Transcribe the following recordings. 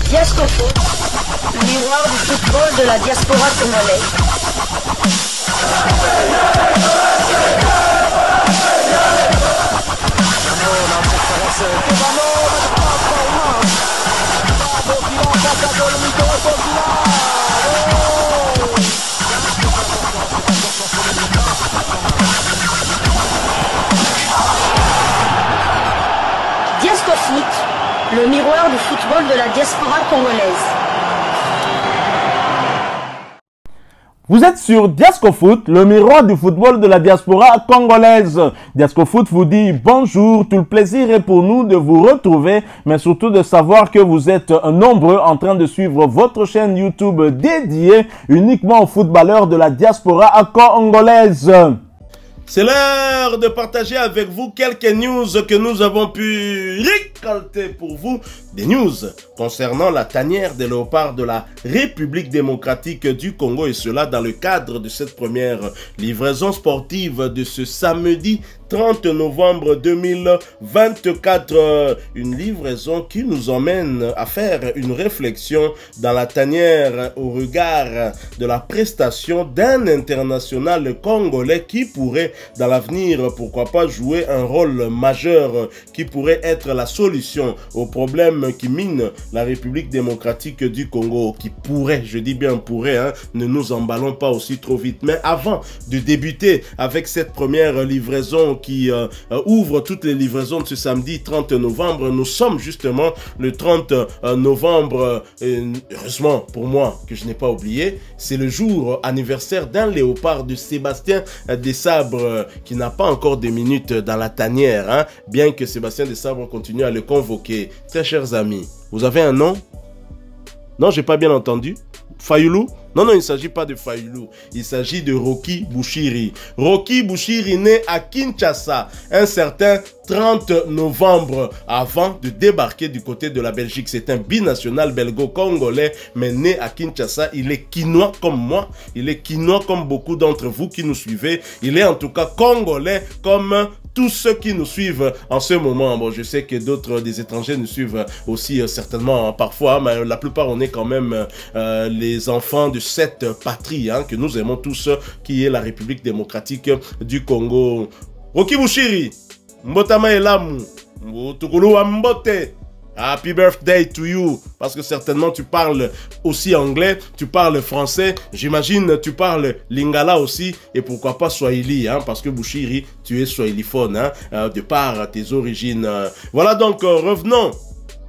Diascofoot, le miroir du football de la diaspora congolaise. Diascofoot, le miroir du football de la diaspora congolaise. Vous êtes sur Diascofoot, le miroir du football de la diaspora congolaise. Diascofoot vous dit bonjour, tout le plaisir est pour nous de vous retrouver, mais surtout de savoir que vous êtes nombreux en train de suivre votre chaîne YouTube dédiée uniquement aux footballeurs de la diaspora congolaise. C'est l'heure de partager avec vous quelques news que nous avons pu récolter pour vous. Des news concernant la tanière des léopards de la République démocratique du Congo, et cela dans le cadre de cette première livraison sportive de ce samedi 30 novembre 2024. Une livraison qui nous emmène à faire une réflexion dans la tanière au regard de la prestation d'un international congolais qui pourrait dans l'avenir, pourquoi pas, jouer un rôle majeur, qui pourrait être la solution aux problèmes qui minent la République démocratique du Congo, qui pourrait, je dis bien pourrait, hein, ne nous emballons pas aussi trop vite. Mais avant de débuter avec cette première livraison qui ouvre toutes les livraisons de ce samedi 30 novembre, nous sommes justement le 30 novembre, heureusement pour moi que je n'ai pas oublié, c'est le jour anniversaire d'un léopard de Sébastien Desabre qui n'a pas encore de minutes dans la tanière, hein, bien que Sébastien Desabre continue à le convoquer. Très chers amis, vous avez un nom? Non, j'ai pas bien entendu. Fayulu? Non, non, il ne s'agit pas de Fayulu. Il s'agit de Rocky Bouchiri. Rocky Bouchiri né à Kinshasa un certain 30 novembre avant de débarquer du côté de la Belgique. C'est un binational belgo-congolais, mais né à Kinshasa. Il est quinois comme moi. Il est quinois comme beaucoup d'entre vous qui nous suivez. Il est en tout cas congolais comme tous ceux qui nous suivent en ce moment. Bon, je sais que d'autres des étrangers nous suivent aussi certainement parfois, mais la plupart on est quand même les enfants de cette patrie hein, que nous aimons tous, qui est la République démocratique du Congo. Rocky Bouchiri, Mbotama Elamu, Mbotukulu Mbote. Happy birthday to you, parce que certainement tu parles aussi anglais, tu parles français, j'imagine tu parles lingala aussi, et pourquoi pas swahili, hein, parce que Bouchiri, tu es swahiliphone, hein, de par tes origines. Voilà donc, revenons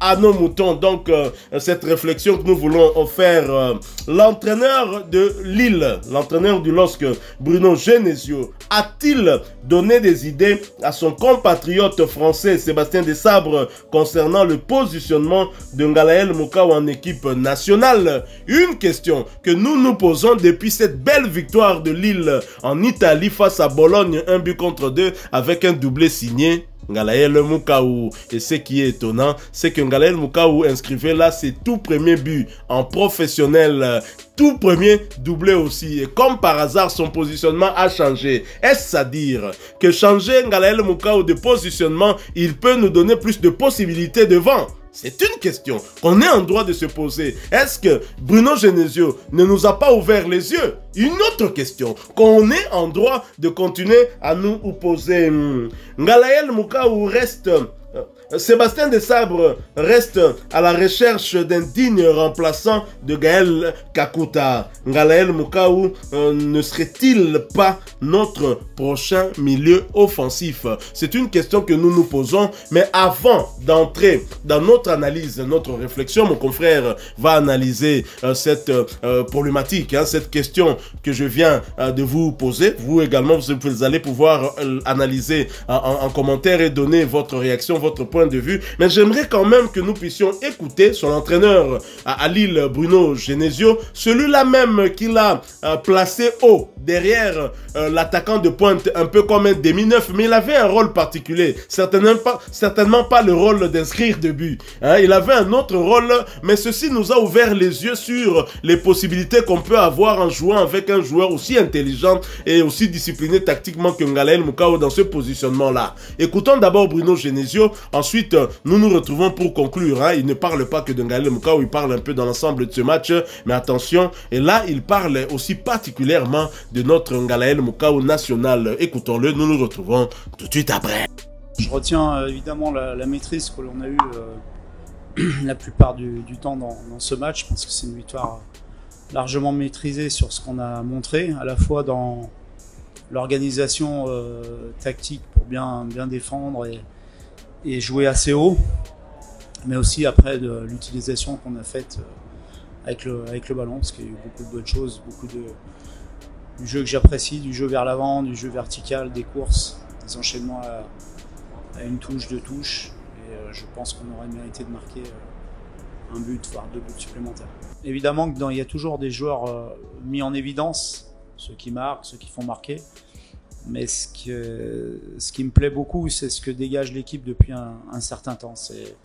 à nos moutons. Donc, cette réflexion que nous voulons faire, l'entraîneur de Lille, l'entraîneur du LOSC, Bruno Genesio, a-t-il donné des idées à son compatriote français Sébastien Desabre concernant le positionnement de Ngalaël Moukao en équipe nationale? Une question que nous nous posons depuis cette belle victoire de Lille en Italie face à Bologne, 1-2 avec un doublé signé Ngalaël Moukao. Et ce qui est étonnant, c'est que Ngalaël Moukao inscrivait là ses tout premiers buts en professionnel, tout premier doublé aussi. Et comme par hasard, son positionnement a changé. Est-ce à dire que changer Ngalaël Moukao de positionnement, il peut nous donner plus de possibilités devant? C'est une question qu'on est en droit de se poser. Est-ce que Bruno Genesio ne nous a pas ouvert les yeux? Une autre question qu'on est en droit de continuer à nous poser. Ngalaël Moukao reste... Sébastien Desabre reste à la recherche d'un digne remplaçant de Gaël Kakuta. Ngalaël Moukao ne serait-il pas notre prochain milieu offensif? C'est une question que nous nous posons, mais avant d'entrer dans notre analyse, notre réflexion, mon confrère va analyser cette problématique, hein, cette question que je viens de vous poser. Vous également, vous allez pouvoir analyser en commentaire et donner votre réaction, votre point de vue, mais j'aimerais quand même que nous puissions écouter son entraîneur à Lille, Bruno Genesio, celui-là même qu'il a placé haut derrière l'attaquant de pointe, un peu comme un demi-neuf, mais il avait un rôle particulier, certainement pas le rôle d'inscrire de but, hein, il avait un autre rôle, mais ceci nous a ouvert les yeux sur les possibilités qu'on peut avoir en jouant avec un joueur aussi intelligent et aussi discipliné tactiquement que Ngalaël Moukao dans ce positionnement-là. Écoutons d'abord Bruno Genesio, ensuite ensuite, nous nous retrouvons pour conclure. Hein. Il ne parle pas que de Ngaël Moukao, il parle un peu dans l'ensemble de ce match. Mais attention, et là, il parle aussi particulièrement de notre Ngaël Moukao national. Écoutons-le, nous nous retrouvons tout de suite après. Je retiens évidemment la maîtrise que l'on a eue la plupart du temps dans ce match. Je pense que c'est une victoire largement maîtrisée sur ce qu'on a montré, à la fois dans l'organisation tactique pour bien défendre et jouer assez haut, mais aussi après de l'utilisation qu'on a faite avec le ballon, parce qu'il y a eu beaucoup de bonnes choses, beaucoup du jeu que j'apprécie, du jeu vers l'avant, du jeu vertical, des courses, des enchaînements à une touche, deux touches, et je pense qu'on aurait mérité de marquer un but, voire 2 buts supplémentaires. Évidemment qu'il y a toujours des joueurs mis en évidence, ceux qui marquent, ceux qui font marquer, mais ce qui me plaît beaucoup, c'est ce que dégage l'équipe depuis un certain temps. C'est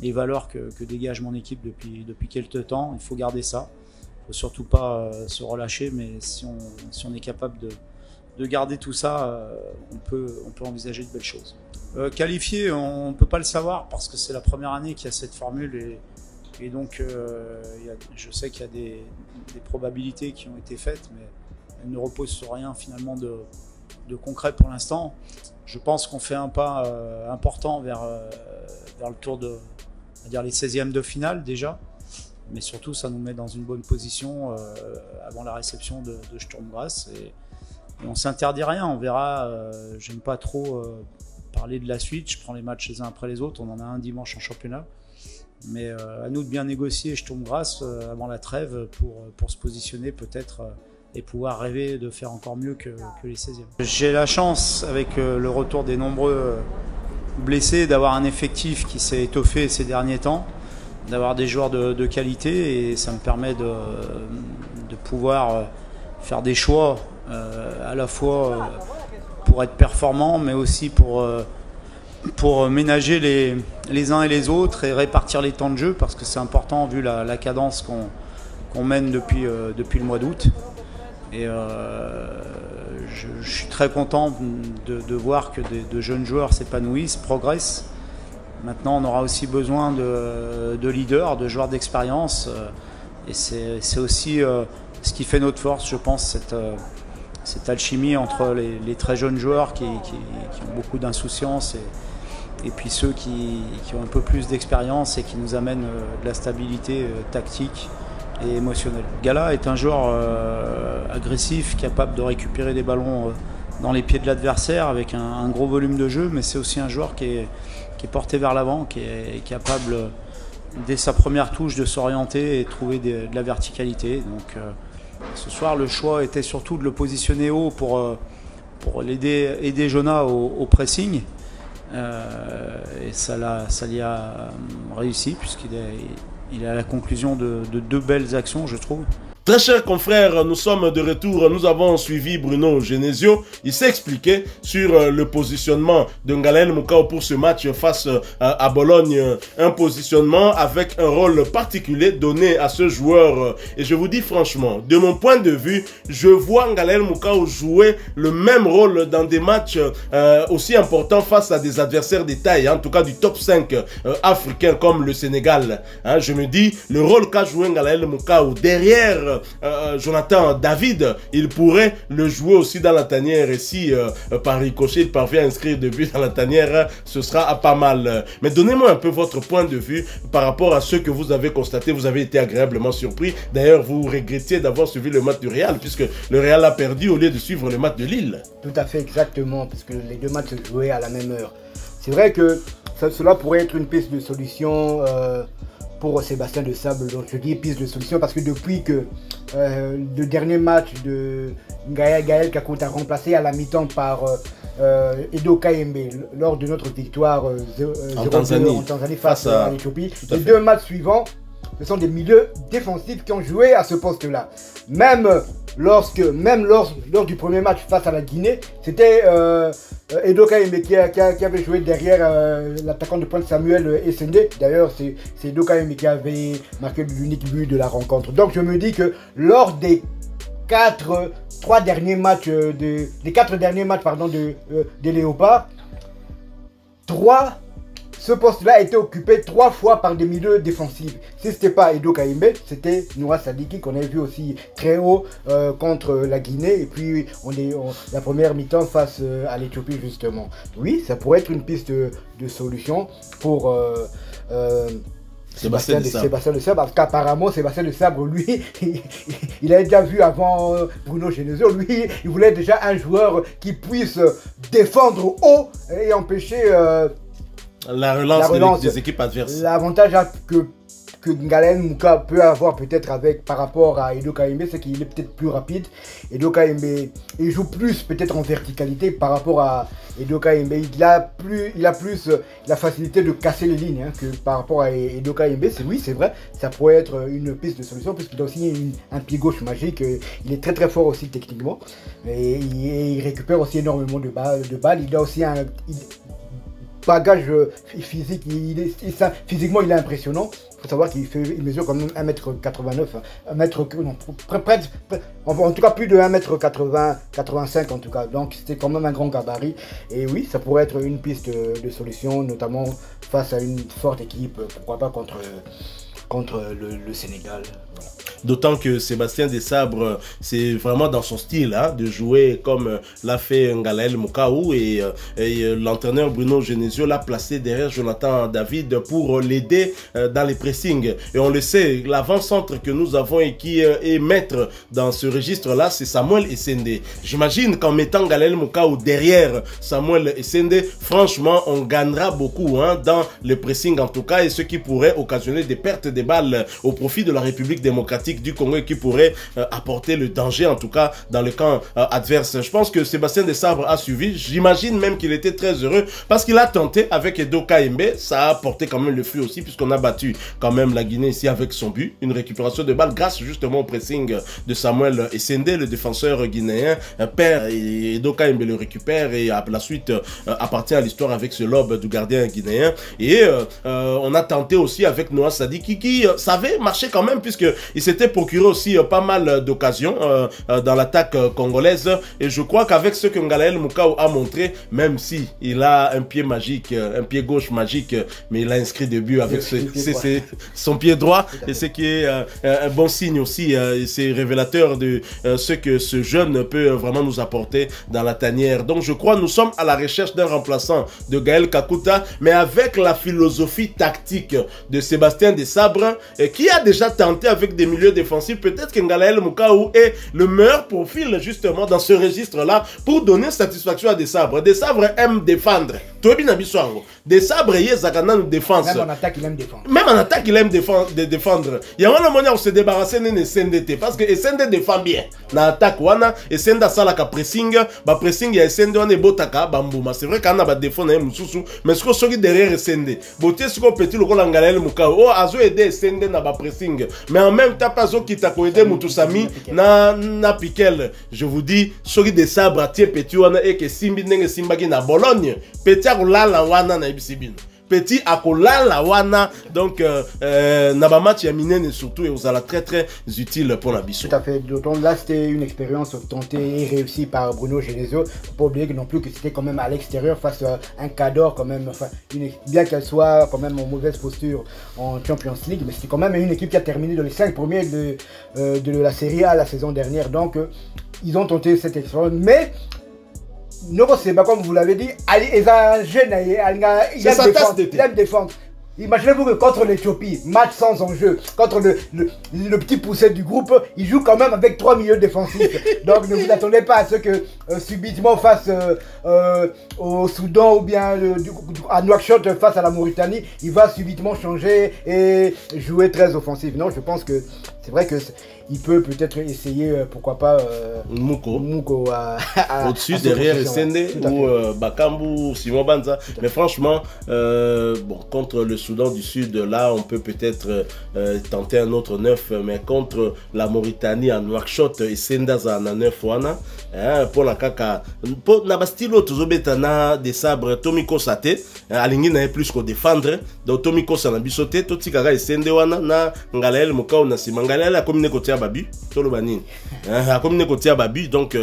les valeurs que dégage mon équipe depuis quelques temps. Il faut garder ça. Il ne faut surtout pas se relâcher, mais si on est capable de garder tout ça, on peut envisager de belles choses. Qualifié, on ne peut pas le savoir parce que c'est la première année qu'il y a cette formule et donc je sais qu'il y a des probabilités qui ont été faites, mais elles ne reposent sur rien finalement de concret pour l'instant. Je pense qu'on fait un pas important vers le tour de, on va dire, les 16e de finale déjà, mais surtout ça nous met dans une bonne position avant la réception de Sturm Graz et on s'interdit rien, on verra. J'aime pas trop parler de la suite, je prends les matchs les uns après les autres, on en a un dimanche en championnat, mais à nous de bien négocier Sturm Graz avant la trêve pour se positionner peut-être et pouvoir rêver de faire encore mieux que les 16e. J'ai la chance, avec le retour des nombreux blessés, d'avoir un effectif qui s'est étoffé ces derniers temps, d'avoir des joueurs de qualité, et ça me permet de pouvoir faire des choix à la fois pour être performant, mais aussi pour ménager les uns et les autres et répartir les temps de jeu, parce que c'est important vu la cadence qu'on mène depuis le mois d'août. Et je suis très content de voir que de jeunes joueurs s'épanouissent, progressent. Maintenant, on aura aussi besoin de leaders, de joueurs d'expérience. Et c'est aussi ce qui fait notre force, je pense, cette alchimie entre les très jeunes joueurs qui ont beaucoup d'insouciance et puis ceux qui ont un peu plus d'expérience et qui nous amènent de la stabilité tactique et émotionnel. Gala est un joueur agressif, capable de récupérer des ballons dans les pieds de l'adversaire avec un gros volume de jeu, mais c'est aussi un joueur qui est porté vers l'avant, qui est capable dès sa première touche de s'orienter et de trouver de la verticalité. Donc ce soir le choix était surtout de le positionner haut pour aider Jonah au pressing. Et ça l'y a réussi puisqu'il est à la conclusion de 2 belles actions, je trouve. Très chers confrères, nous sommes de retour. Nous avons suivi Bruno Genesio. Il s'est expliqué sur le positionnement de Ngaël Moukao pour ce match face à Bologne. Un positionnement avec un rôle particulier donné à ce joueur. Et je vous dis franchement, de mon point de vue, je vois Ngaël Moukao jouer le même rôle dans des matchs aussi importants face à des adversaires de taille, en tout cas du top 5 africain comme le Sénégal. Hein, je me dis, le rôle qu'a joué Ngaël Moukao derrière Jonathan David, il pourrait le jouer aussi dans la tanière, et si par ricochet il parvient à inscrire 2 buts dans la tanière, ce sera pas mal. Mais donnez-moi un peu votre point de vue par rapport à ce que vous avez constaté. Vous avez été agréablement surpris. D'ailleurs, vous regrettiez d'avoir suivi le match du Real, puisque le Real a perdu au lieu de suivre le match de Lille. Tout à fait, exactement, parce que les 2 matchs se jouaient à la même heure. C'est vrai que cela pourrait être une piste de solution pour Sébastien Desables. Donc je dis piste de solution parce que depuis que le dernier match de Gaël Kakuta remplacé à la mi-temps par Edo Kayembe lors de notre victoire 0-2 en Tanzanie face à l'Éthiopie, les 2 matchs suivants, ce sont des milieux défensifs qui ont joué à ce poste-là. Même lors du premier match face à la Guinée, c'était Edo Kayembe qui avait joué derrière l'attaquant de pointe Samuel Essende. D'ailleurs, c'est Edo Kayembe qui avait marqué l'unique but de la rencontre. Donc je me dis que lors des 4 derniers matchs des Léopards, 3 ce poste-là a été occupé 3 fois par des milieux défensifs. Si c'était pas Edo Kaimbe, c'était Noura Sadiki qu'on a vu aussi très haut contre la Guinée. Et puis la première mi-temps face à l'Éthiopie justement. Oui, ça pourrait être une piste de solution pour Sébastien de Sabre, parce qu'apparemment Sébastien de Sabre, lui, il a déjà vu avant Bruno Genesio, lui, il voulait déjà un joueur qui puisse défendre haut et empêcher la relance des équipes adverses. L'avantage que Ngalaine Mouka peut avoir peut-être par rapport à Edo Kaimbe, c'est qu'il est peut-être plus rapide. Edo Kaimbe, il joue plus peut-être en verticalité par rapport à Edo Kaimbe. Il a plus la facilité de casser les lignes que par rapport à Edo Kaimbe. Oui, c'est vrai, ça pourrait être une piste de solution puisqu'il a aussi un pied gauche magique. Il est très très fort aussi techniquement et il récupère aussi énormément de balles. Il a aussi un bagage physique, physiquement il est impressionnant. Il faut savoir qu'il mesure quand même 1m89, en tout cas plus de 1m85 en tout cas, donc c'était quand même un grand gabarit. Et oui, ça pourrait être une piste de solution, notamment face à une forte équipe, pourquoi pas contre le Sénégal. Voilà. D'autant que Sébastien Desabre, c'est vraiment dans son style de jouer comme l'a fait Ngalaine Moukaou et l'entraîneur Bruno Genesio l'a placé derrière Jonathan David pour l'aider dans les pressings. Et on le sait, l'avant-centre que nous avons et qui est maître dans ce registre-là, c'est Samuel Essende. J'imagine qu'en mettant Ngalaine Moukaou derrière Samuel Essende, franchement, on gagnera beaucoup dans le pressing en tout cas, et ce qui pourrait occasionner des pertes de balles au profit de la République démocratique du Congo et qui pourrait apporter le danger en tout cas dans le camp adverse. Je pense que Sébastien Desabre a suivi, j'imagine même qu'il était très heureux parce qu'il a tenté avec Edo Kaimbe, ça a porté quand même le fruit aussi puisqu'on a battu quand même la Guinée ici avec son but, une récupération de balle grâce justement au pressing de Samuel Essende, le défenseur guinéen, perd et Edo Kaimbe le récupère et à la suite appartient à l'histoire avec ce lob du gardien guinéen. Et on a tenté aussi avec Noah Sadiki qui savait marcher quand même puisque il s'était procuré aussi pas mal d'occasions dans l'attaque congolaise. Et je crois qu'avec ce que Ngalaine Moukaou a montré, même si il a un pied magique, un pied gauche magique, mais il a inscrit des buts avec son pied droit. Et ce qui est un bon signe aussi. C'est révélateur de ce que ce jeune peut vraiment nous apporter dans la tanière. Donc je crois que nous sommes à la recherche d'un remplaçant de Gaël Kakuta, mais avec la philosophie tactique de Sébastien Desabre, qui a déjà tenté avec des milieux défensifs. Peut-être que Ngalaine Moukaou est le meilleur profil justement dans ce registre-là pour donner satisfaction à Desabre. Desabre aime défendre. Desabre y est nous défense. Même en attaque, il aime défendre. Même en attaque, il aime défendre. Il y a un moment où se débarrasser de SNDT parce que SND défend bien. Dans l'attaque, SND a salaka pressing, pressing, il y a SND, on est botaka, bambouma. C'est vrai qu'on a défendre un moussou, mais ce qu'on soit derrière SND. Boté, ce qu'on petit, le rôle Ngalaine Moukaou. Oh, azo aider SND na pressing. Mais en même temps, pas qui t'a aidé Moutoussami, na piquel. Je vous dis, Sori de Sabre, Tié Petit, et que Simbi Nenge Simbagi na Bologne, Petit Akoulala Wana na Ibisibin. Petit Akoulala Wana, donc Nabamatch Yaminen surtout, et vous allez très très utile pour la Bissou. Tout à fait, d'autant là c'était une expérience tentée et réussie par Bruno Genesio. Faut pas oublier que non plus que c'était quand même à l'extérieur face à un Cador quand même, enfin, bien qu'elle soit quand même en mauvaise posture en Champions League, mais c'était quand même une équipe qui a terminé dans les 5 premiers de la Série A la saison dernière, donc ils ont tenté cette expérience, mais Noro Seba, comme vous l'avez dit, il aime défendre. Imaginez-vous que contre l'Éthiopie, match sans enjeu, contre le petit poussé du groupe, il joue quand même avec 3 milieux défensifs. Donc ne vous attendez pas à ce que subitement face au Soudan ou bien à Nouakchott face à la Mauritanie, il va subitement changer et jouer très offensif. Non, je pense que c'est vrai que il peut peut-être essayer, pourquoi pas, Mouko au-dessus, à derrière Essende ou Bakambu, Simon Banza. Mais franchement, bon, contre le Soudan du Sud, là, on peut peut-être tenter un autre 9, mais contre la Mauritanie, à Nouakchott, Essende à 9 wana, pour la kaka, pour na bastilo tozobetana des sabres Tomiko Sate, alingi na plus qu'au défendre, donc Tomiko Sanabisote, Totikara Essende wana na Ngalaine Moukaou na Simanga elle a combiné côté à Babi, tout le banine. A combiné côté à Babi, donc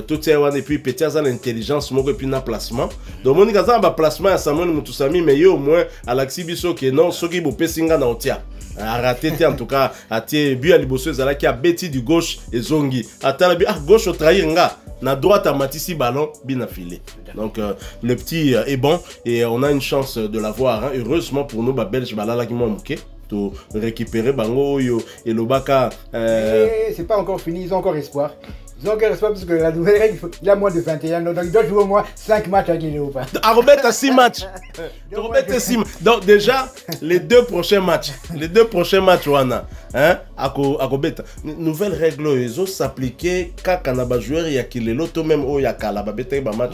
tout est et puis petit à l'intelligence, moi et puis na placement. Donc mon gars a placement à Samuel Mutusami, mais au moins à l'Axibiso qui non, ce qui vous pessinga na otia. A raté en tout cas, a tie but à Liboso Zala qui a bêti du gauche et Zongi. A talabi à gauche au trahir nga. Na droite à Matissi ballon bien affilé. Donc le petit est bon et on a une chance de l'avoir. Hein. Heureusement pour nous, Belge balala qui m'a manqué. De récupérer Bango et Lobaka. C'est pas encore fini, ils ont encore espoir. Ils ont encore espoir parce que la nouvelle règle, il a moins de 21 ans, donc il doit jouer au moins 5 matchs avec les Léopards. À Robert à 6 matchs. Donc déjà, les deux prochains matchs, Wana, hein, à Robert. Nouvelle règle, ils ont s'appliquer quand on a joueur, il y a qui les loto même au Yakala, babete ba match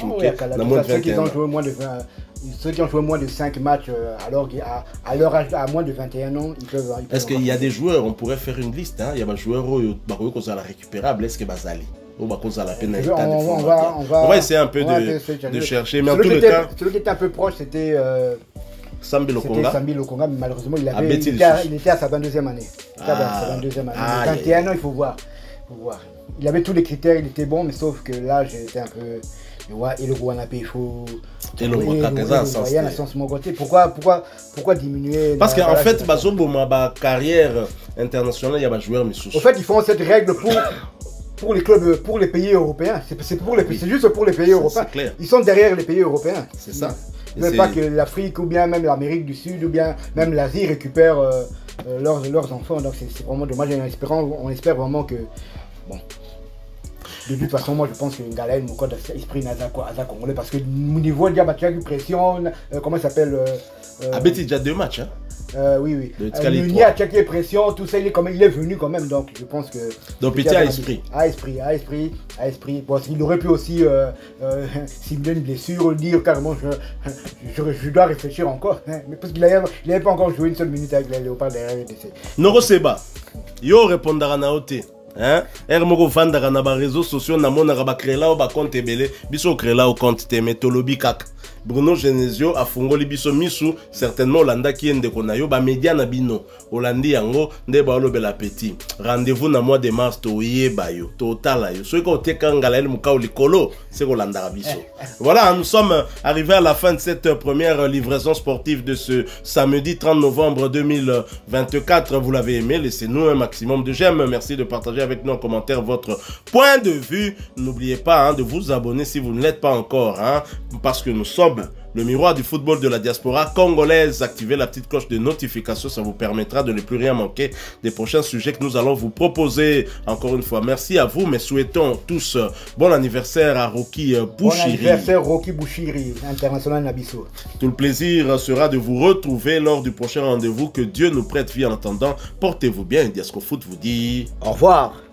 ceux qui ont joué moins de 20. Ceux qui ont joué moins de 5 matchs, alors qu'à leur âge, à moins de 21 ans, ils peuvent. Est-ce qu'il y a des joueurs, on pourrait faire une liste, hein? Il y a des joueurs qui sont récupérables, est-ce que Bazali? On va essayer un peu de chercher, mais en tous les cas. Celui qui était un peu proche, c'était Sambi Lokonga. Sambi Lokonga, mais malheureusement, il était à sa 22e année. Il était à sa 22e année. 21 ans, il faut voir. Il avait tous les critères, il était bon, mais sauf que l'âge était un peu. Et le Guanapé, il faut. Et le Guanapé, pourquoi diminuer? Parce qu'en fait, ma carrière internationale, il y a des joueurs, mais en fait, ils font cette règle pour les clubs, pour les pays européens. C'est juste pour les pays européens. Ils sont derrière les pays européens. C'est ça. Même pas que l'Afrique ou bien même l'Amérique du Sud ou bien même l'Asie récupèrent leurs enfants. Donc c'est vraiment dommage. On espère vraiment que. Bon. De toute façon, moi je pense que Ngalaï, mon code esprit Naza Congolais, parce que au niveau de Diabatia, pression, comment ça s'appelle Abeti déjà 2 matchs, hein? Oui. Il a checké pression, tout ça, il est venu quand même, donc je pense que. Donc petit à esprit. À esprit. Bon, il aurait pu aussi simuler une blessure, dire carrément je dois réfléchir encore, hein, mais parce qu'il n'avait pas encore joué une seule minute avec les Léopards derrière RDC. Noro Seba, yo répondra na ote. Hein? Moko vandaka na ba réseaux sociaux na monaka ba créer là ou ba compte ebele biso créer là au compte te metolobi kaka Bruno Genesio a fungoli biso misu certainement Olanda qui ende kona yo ba média na bino Olandi yango nde ba olobela petit rendez-vous na mois de mars to yeba yo to tala yo so ko teka ngala el muka likolo c'est Olanda biso. Voilà, nous sommes arrivés à la fin de cette première livraison sportive de ce samedi 30 novembre 2024. Vous l'avez aimé, laissez-nous un maximum de j'aime. Merci de partager avec nous en commentaire votre point de vue. N'oubliez pas de vous abonner si vous ne l'êtes pas encore, parce que nous sommes le miroir du football de la diaspora congolaise. Activez la petite cloche de notification, ça vous permettra de ne plus rien manquer des prochains sujets que nous allons vous proposer. Encore une fois, merci à vous, mais souhaitons tous bon anniversaire à Rocky Bouchiri. Bon anniversaire Rocky Bouchiri, international Nabiso. Tout le plaisir sera de vous retrouver lors du prochain rendez-vous. Que Dieu nous prête vie en attendant. Portez-vous bien. Diasco Foot vous dit au revoir.